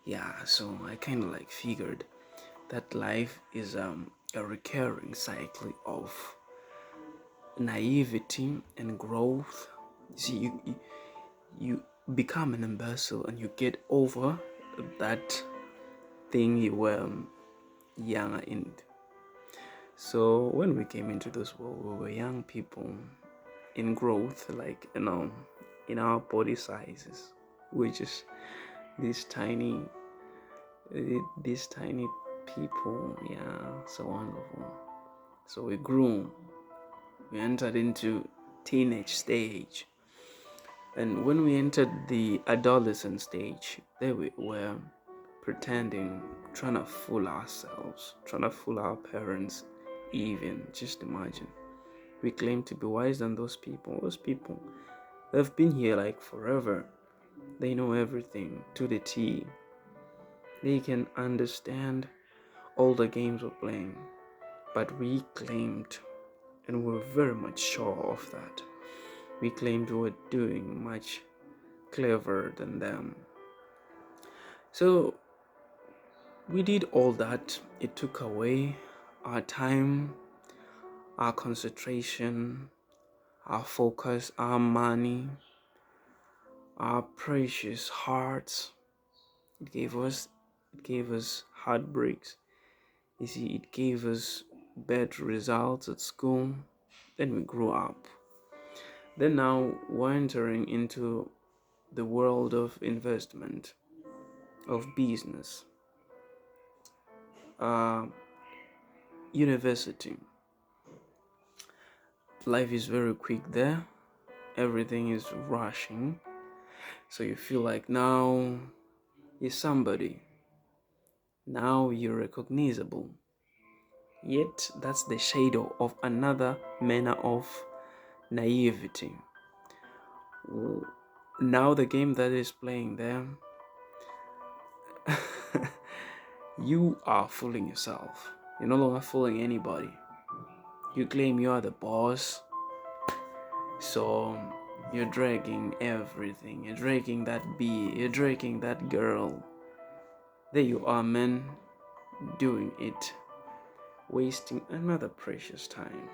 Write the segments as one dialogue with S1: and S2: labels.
S1: Yeah, so I kind of like figured that life is a recurring cycle of naivety and growth. See, you become an imbecile and you get over that thing you were younger in. So when we came into this world, we were young people in growth, like in our body sizes, which is these tiny, these tiny people. Yeah, so wonderful. So we grew, we entered into teenage stage, and when we entered the adolescent stage, there we were pretending, trying to fool ourselves, trying to fool our parents. Even just imagine, we claim to be wiser than those people. Those people, they've been here like forever. They know everything to the T. They can understand all the games we're playing. But we claimed, and we're very much sure of that, we claimed we were doing much cleverer than them. So we did all that. It took away our time, our concentration, our focus, our money, our precious hearts. It gave us heartbreaks. You see, it gave us bad results at school. Then we grew up. Then now we're entering into the world of investment, of business, uh, university. Life is very quick there. Everything is rushing. So you feel like now you're somebody. Now you're recognizable. Yet that's the shadow of another manner of naivety. Now the game that is playing there, you are fooling yourself. You're no longer fooling anybody. You claim you are the boss, so you're dragging everything. You're dragging that bee, you're dragging that girl. There you are, man, doing it, wasting another precious time.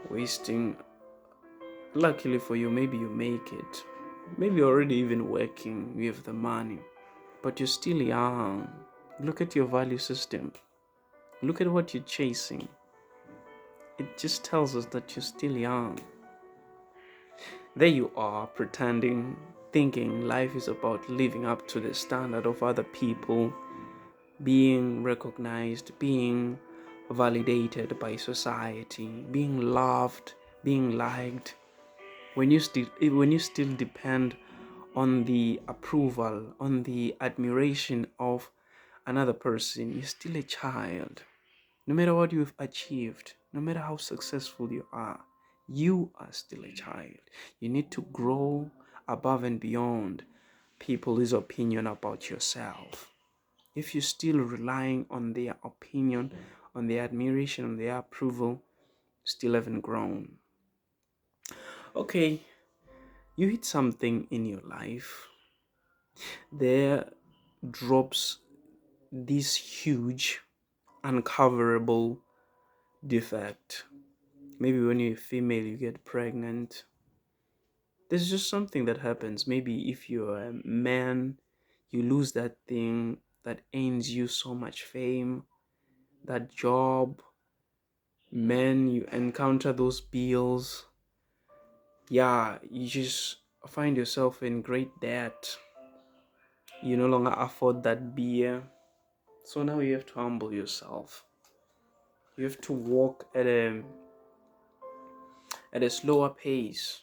S1: Wasting, luckily for you, maybe you make it. Maybe you're already even working, you have the money, but you're still young. Look at your value system. Look at what you're chasing. It just tells us that you're still young. There you are, pretending, thinking life is about living up to the standard of other people, being recognized, being validated by society, being loved, being liked. When you still depend on the approval, on the admiration of another person, you're still a child. No matter what you've achieved, no matter how successful you are still a child. You need to grow above and beyond people's opinion about yourself. If you're still relying on their opinion, on their admiration, on their approval, still haven't grown. Okay, you hit something in your life. There drops this huge, uncoverable defect. Maybe when you're a female, you get pregnant. There's just something that happens. Maybe if you're a man, you lose that thing that earns you so much fame, that job. Men, you encounter those bills. Yeah, you just find yourself in great debt. You no longer afford that beer. So now you have to humble yourself. You have to walk at a slower pace.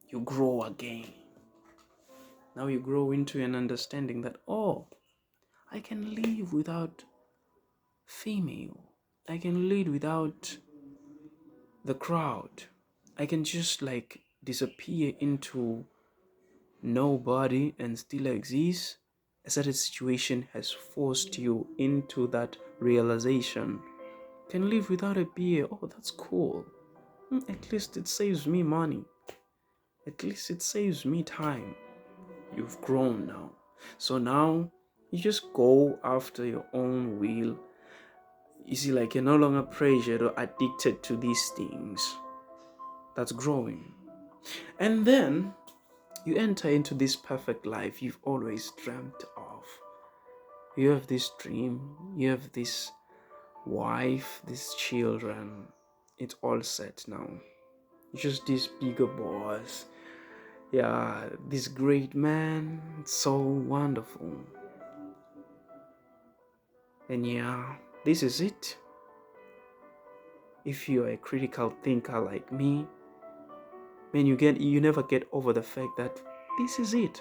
S1: You grow again. Now you grow into an understanding that, oh, I can live without female. I can live without the crowd. I can just like disappear into nobody and still exist. A certain situation has forced you into that realization. Can live without a beer. Oh, that's cool. At least it saves me money. At least it saves me time. You've grown now. So now you just go after your own will. You see, like, you're no longer pressured or addicted to these things. That's growing. And then you enter into this perfect life you've always dreamt of. You have this dream, you have this wife, these children. It's all set now. You're just this bigger boss. Yeah, this great man. It's so wonderful. And yeah, this is it. If you're a critical thinker like me, man, you never get over the fact that this is it.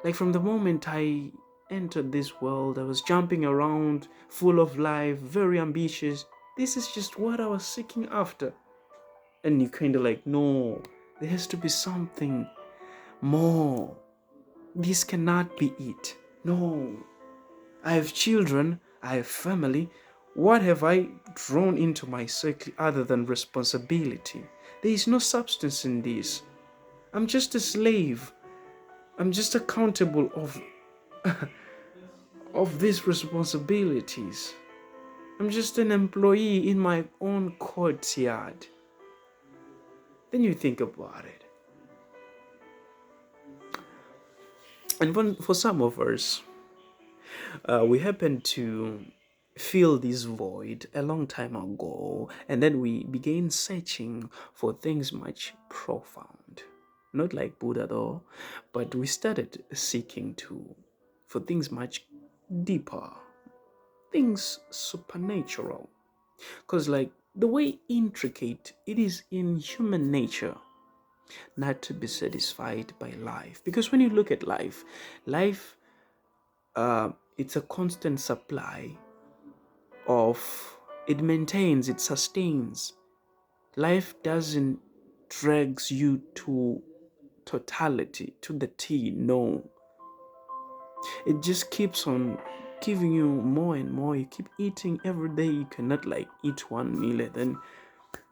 S1: Like, from the moment I entered this world, I was jumping around, full of life, very ambitious. This is just what I was seeking after. And you kind of like, no, there has to be something more. This cannot be it. No. I have children, I have family. What have I drawn into my circle other than responsibility? There is no substance in this. I'm just a slave. I'm just accountable of these responsibilities. I'm just an employee in my own courtyard. Then you think about it. And for some of us, we happen to feel this void a long time ago, and then we began searching for things much profound. Not like Buddha though, but we started seeking for things much deeper, things supernatural. Because, like, the way intricate it is in human nature not to be satisfied by life. Because when you look at life, it's a constant supply of, it maintains, it sustains. Life doesn't drags you to totality, to the T. No, it just keeps on giving you more and more. You keep eating every day. You cannot like eat one meal and then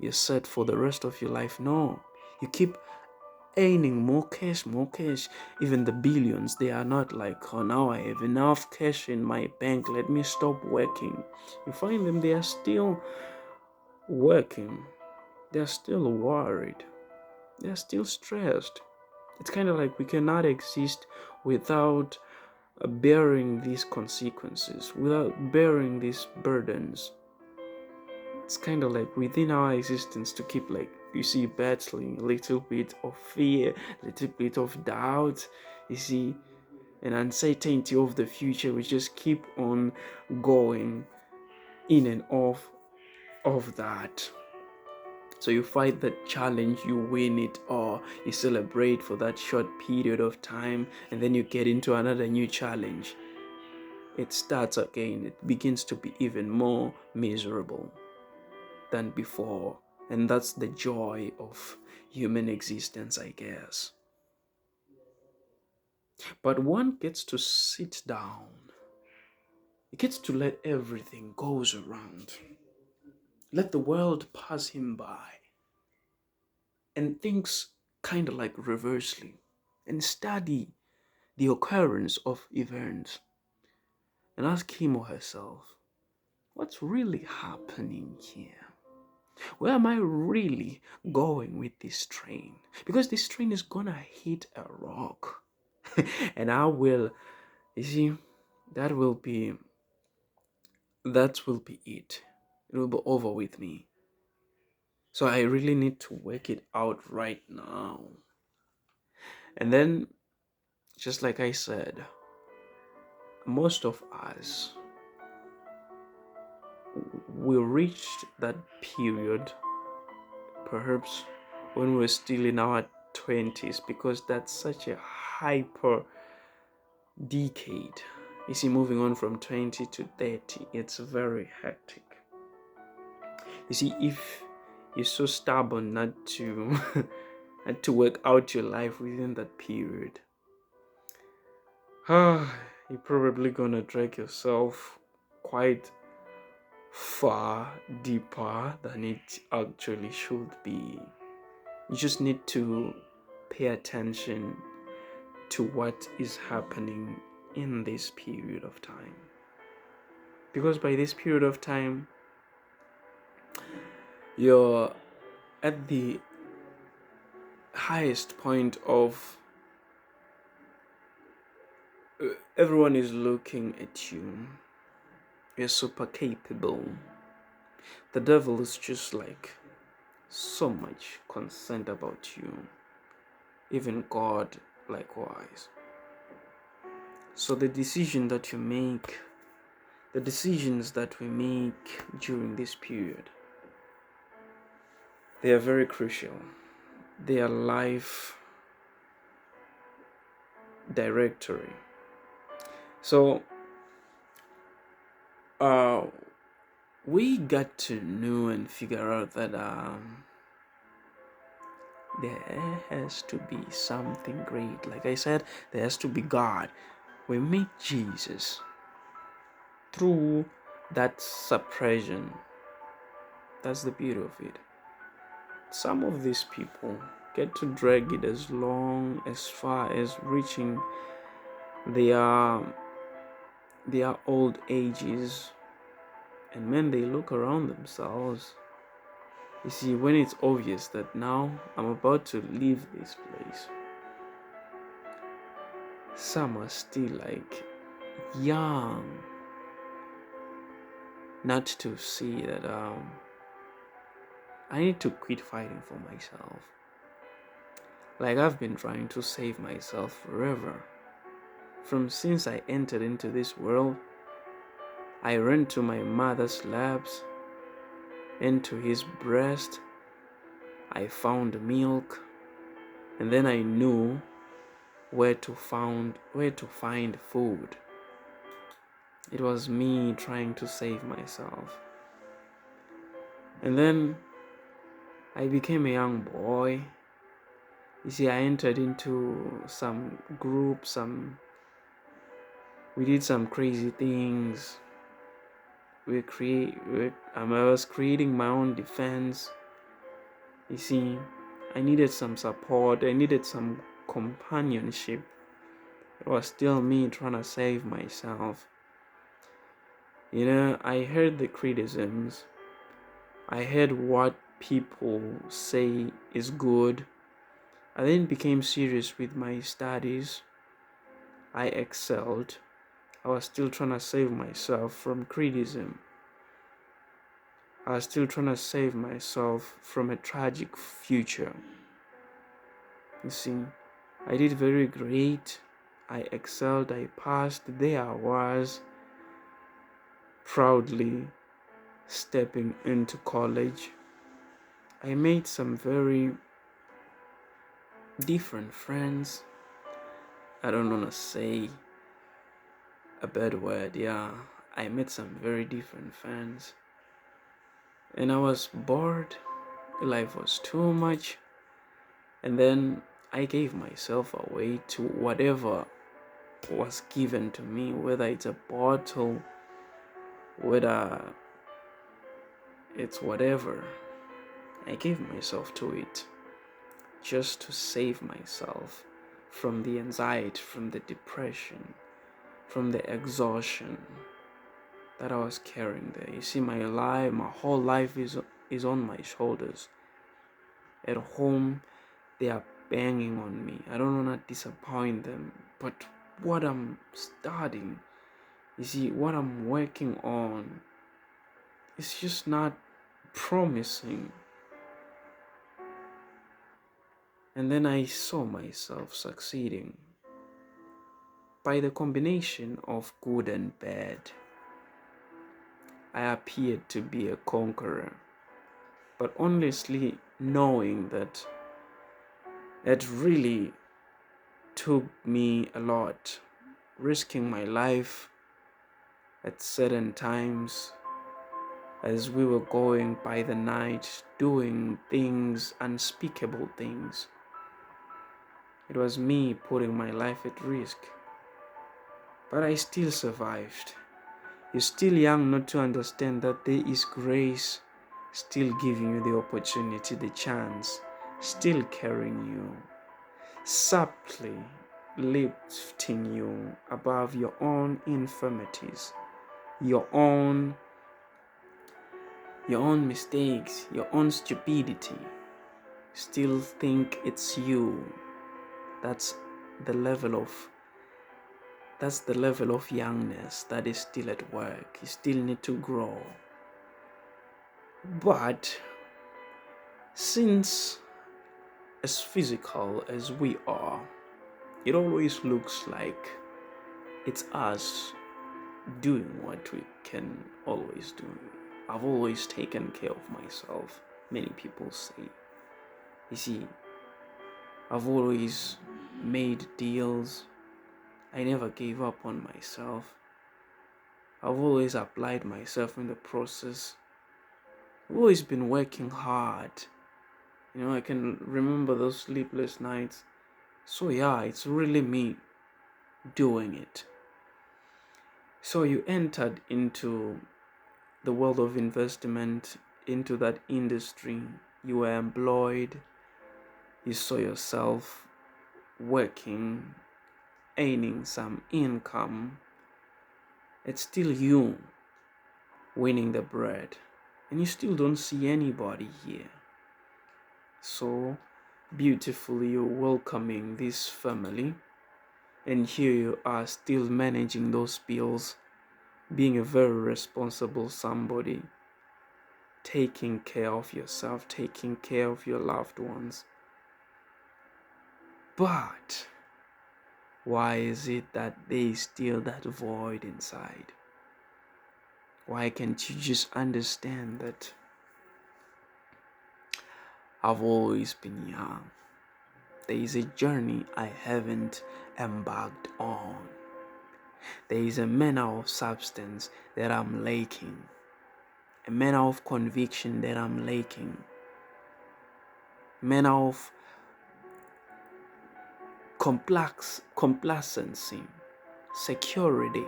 S1: you're set for the rest of your life. No, you keep earning more cash, more cash. Even the billions, they are not like, oh, now I have enough cash in my bank, let me stop working. You find them, they are still working, they're still worried, they're still stressed. It's kind of like we cannot exist without bearing these consequences, without bearing these burdens. It's kind of like within our existence to keep, like, you see, battling a little bit of fear, a little bit of doubt, you see, an uncertainty of the future. We just keep on going in and off of that. So you fight that challenge, you win it, or you celebrate for that short period of time, and then you get into another new challenge. It starts again. It begins to be even more miserable than before. And that's the joy of human existence, I guess. But one gets to sit down. He gets to let everything goes around. Let the world pass him by. And things kind of like reversely. And study the occurrence of events. And ask him or herself, what's really happening here? Where am I really going with this train? Because this train is gonna hit a rock. And I will, you see, that will be it. It will be over with me. So I really need to work it out right now. And then, just like I said, most of us will reach that period perhaps when we're still in our 20s, because that's such a hyper decade. You see, moving on from 20 to 30, it's very hectic. You see, if you're so stubborn not to not to work out your life within that period, you're probably gonna drag yourself quite far deeper than it actually should be. You just need to pay attention to what is happening in this period of time. Because by this period of time, you're at the highest point of everyone is looking at you. You're super capable. The devil is just like so much concerned about you. Even God likewise. So the decisions that we make during this period, they are very crucial. They are life directory. So we got to know and figure out that there has to be something great. Like I said, there has to be God. We meet Jesus through that suppression. That's the beauty of it. Some of these people get to drag it as far as reaching their old ages, and when they look around themselves, you see, when it's obvious that now I'm about to leave this place, some are still like young, not to see that I need to quit fighting for myself. Like I've been trying to save myself forever. From since I entered into this world, I ran to my mother's laps, into his breast. I found milk, and then I knew where to find food. It was me trying to save myself. And then I became a young boy. You see, I entered into some group, we did some crazy things. I was creating my own defense. You see, I needed some support. I needed some companionship. It was still me trying to save myself. You know, I heard the criticisms. I heard what people say is good. I then became serious with my studies. I excelled. I was still trying to save myself from criticism. I was still trying to save myself from a tragic future. You see, I did very great. I excelled. I passed. There I was, proudly stepping into college. I made some very different friends. I don't want to say a bad word. Yeah, I met some very different friends. And I was bored. Life was too much. And then I gave myself away to whatever was given to me, whether it's a bottle, whether it's whatever. I gave myself to it just to save myself from the anxiety, from the depression, from the exhaustion that I was carrying there. You see, my whole life is on my shoulders. At home, they are banging on me. I don't want to disappoint them, but what I'm studying, you see, what I'm working on, it's just not promising. And then I saw myself succeeding by the combination of good and bad. I appeared to be a conqueror, but honestly knowing that it really took me a lot, risking my life at certain times as we were going by the night, doing things, unspeakable things. It was me putting my life at risk, but I still survived. You're still young not to understand that there is grace still giving you the opportunity, the chance, still carrying you subtly, lifting you above your own infirmities, your own mistakes, your own stupidity. Still think it's you. That's the level of youngness that is still at work. You still need to grow. But since as physical as we are, it always looks like it's us doing what we can always do. I've always taken care of myself, many people say. You see, I've always made deals. I never gave up on myself. I've always applied myself in the process. I've always been working hard. I can remember those sleepless nights. So yeah, it's really me doing it. So you entered into the world of investment, into that industry. You were employed. You saw yourself working, earning some income. It's still you winning the bread, and you still don't see anybody here. So beautifully, you're welcoming this family, and here you are still managing those bills, being a very responsible somebody, taking care of yourself, taking care of your loved ones. But why is it that there is still that void inside? Why can't you just understand that I've always been young? There is a journey I haven't embarked on. There is a manner of substance that I'm lacking, a manner of conviction that I'm lacking, a manner of complacency, security.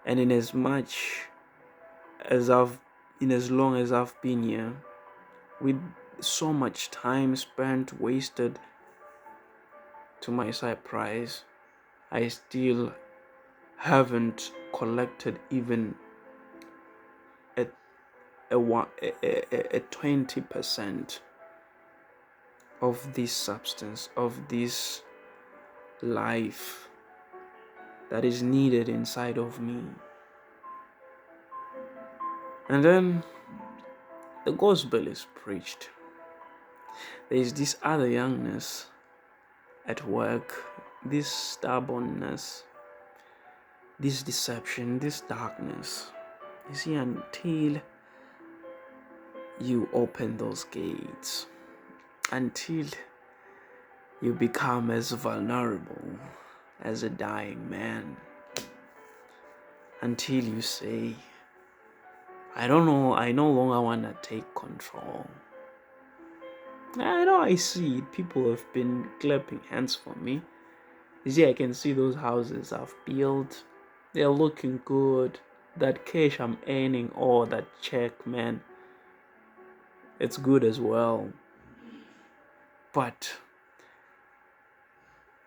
S1: And in as long as I've been here, with so much time spent, wasted, to my surprise, I still haven't collected even a 20% of this substance, of this life that is needed inside of me. And then the gospel is preached. There is this other youngness at work, this stubbornness, this deception, this darkness. You see, until you open those gates, until you become as vulnerable as a dying man, until you say, I don't know, I no longer want to take control. I know, I see it. People have been clapping hands for me. You see, I can see those houses I've built. They're looking good. That cash I'm earning, or that check, man, it's good as well. But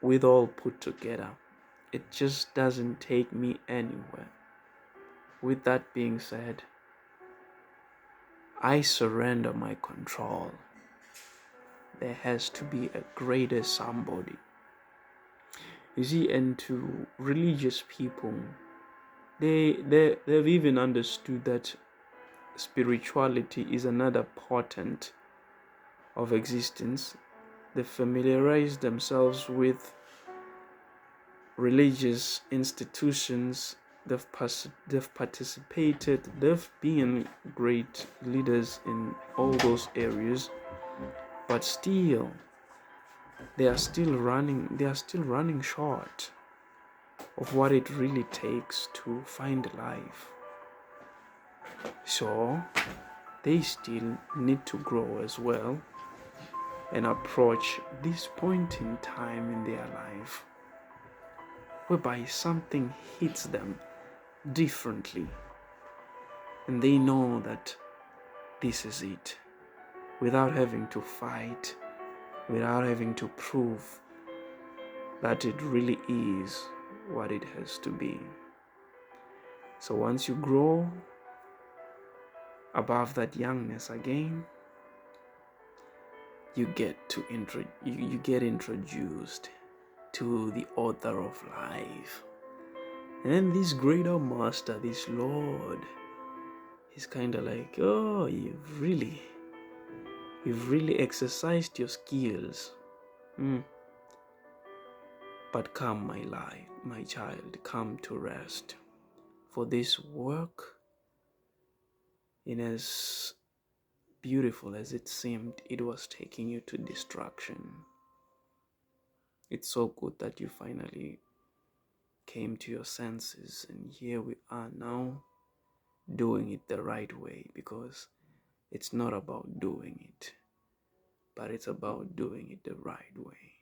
S1: with all put together, it just doesn't take me anywhere. With that being said, I surrender my control. There has to be a greater somebody. You see, and to religious people, they've even understood that spirituality is another portent of existence. They familiarize themselves with religious institutions. They've participated. They've been great leaders in all those areas, but still, they are still running short of what it really takes to find life. So they still need to grow as well and approach this point in time in their life whereby something hits them differently, and they know that this is it, without having to fight, without having to prove that it really is what it has to be. So once you grow above that youngness again, you get introduced to the author of life. And then this greater master, this Lord, is kind of like, oh, you've really exercised your skills. But come, my child, come to rest. For this work, in as beautiful as it seemed, it was taking you to destruction. It's so good that you finally came to your senses, and here we are now doing it the right way, because it's not about doing it, but it's about doing it the right way.